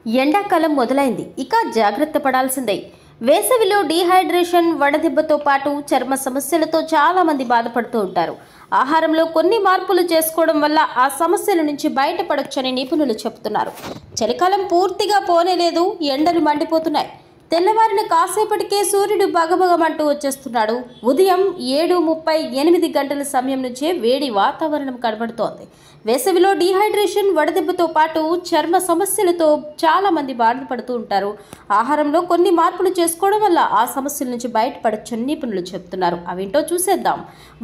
ఎండాకాలం మొదలైంది. ఇక జాగ్రత్త పడాల్సిందే. వేసవిలో డీహైడ్రేషన్, వడదెబ్బతో పాటు చర్మ సమస్యలతో చాలా మంది బాధపడుతూ ఉంటారు. ఆహారంలో కొన్ని మార్పులు చేసుకోవడం వల్ల ఆ సమస్యల నుంచి బయటపడొచ్చని నిపుణులు చెబుతున్నారు. చలికాలం పూర్తిగా పోనేలేదు, ఎండలు మండిపోతున్నాయి. తెల్లవారిన కాసేపటికే సూర్యుడు బగబగమంటూ వచ్చేస్తున్నాడు. ఉదయం 7:38 గంటల సమయం నుంచే వేడి వాతావరణం కనబడుతోంది. వేసవిలో డీహైడ్రేషన్, వడదెబ్బతో పాటు చర్మ సమస్యలతో చాలా మంది బాధపడుతూ ఉంటారు. ఆహారంలో కొన్ని మార్పులు చేసుకోవడం వల్ల ఆ సమస్యల నుంచి బయటపడొచ్చని నిపుణులు చెబుతున్నారు. అవేంటో చూసేద్దాం.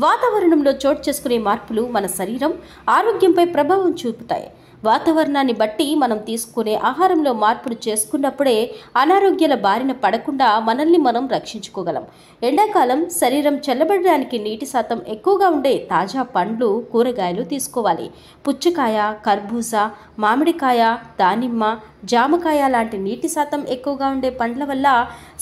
వాతావరణంలో చోటు చేసుకునే మార్పులు మన శరీరం, ఆరోగ్యంపై ప్రభావం చూపుతాయి. వాతావరణాన్ని బట్టి మనం తీసుకునే ఆహారంలో మార్పులు చేసుకున్నప్పుడే అనారోగ్యాల బారిన పడకుండా మనల్ని మనం రక్షించుకోగలం. ఎండాకాలం శరీరం చల్లబడడానికి నీటి శాతం ఎక్కువగా ఉండే తాజా పండ్లు, కూరగాయలు తీసుకోవాలి. పుచ్చకాయ, కర్బూజా, మామిడికాయ, దానిమ్మ, జామకాయ లాంటి నీటి శాతం ఎక్కువగా ఉండే పండ్ల వల్ల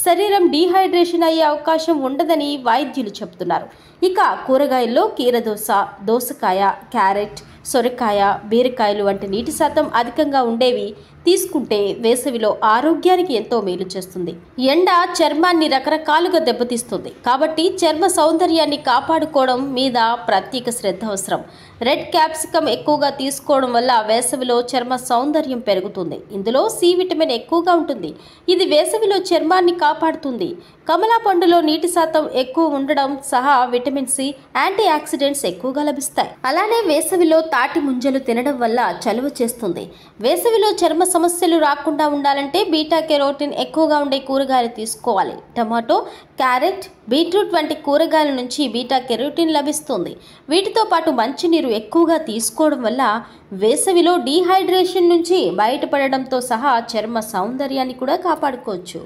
శరీరం డీహైడ్రేషన్ అయ్యే అవకాశం ఉండదని వైద్యులు చెబుతున్నారు. ఇక కూరగాయల్లో కీరదోస, దోసకాయ, క్యారెట్, సొరకాయ, బీరకాయలు వంటి నీటి శాతం అధికంగా ఉండేవి తీసుకుంటే వేసవిలో ఆరోగ్యానికి ఎంతో మేలు చేస్తుంది. ఎండ చర్మాన్ని రకరకాలుగా దెబ్బతీస్తుంది. కాబట్టి చర్మ సౌందర్యాన్ని కాపాడుకోవడం మీద ప్రత్యేక శ్రద్ధ అవసరం. రెడ్ క్యాప్సికం ఎక్కువగా తీసుకోవడం వల్ల వేసవిలో చర్మ సౌందర్యం పెరుగుతుంది. ఇందులో సి విటమిన్ ఎక్కువగా ఉంటుంది. ఇది వేసవిలో చర్మాన్ని కాపాడుతుంది. కమలా పండులో నీటి శాతం ఎక్కువ ఉండడం సహా విటమిన్ సి, యాంటీ ఆక్సిడెంట్స్ ఎక్కువగా లభిస్తాయి. అలానే వేసవిలో తాటి ముంజలు తినడం వల్ల చలువ చేస్తుంది. వేసవిలో చర్మ సమస్యలు రాకుండా ఉండాలంటే బీటా కెరోటిన్ ఎక్కువగా ఉండే కూరగాయలు తీసుకోవాలి. టమాటో, క్యారెట్, బీట్రూట్ వంటి కూరగాయల నుంచి బీటా కెరోటిన్ లభిస్తుంది. వీటితో పాటు మంచినీరు ఎక్కువగా తీసుకోవడం వల్ల వేసవిలో డీహైడ్రేషన్ నుంచి బయటపడడంతో సహా చర్మ సౌందర్యాన్ని కూడా కాపాడుకోవచ్చు.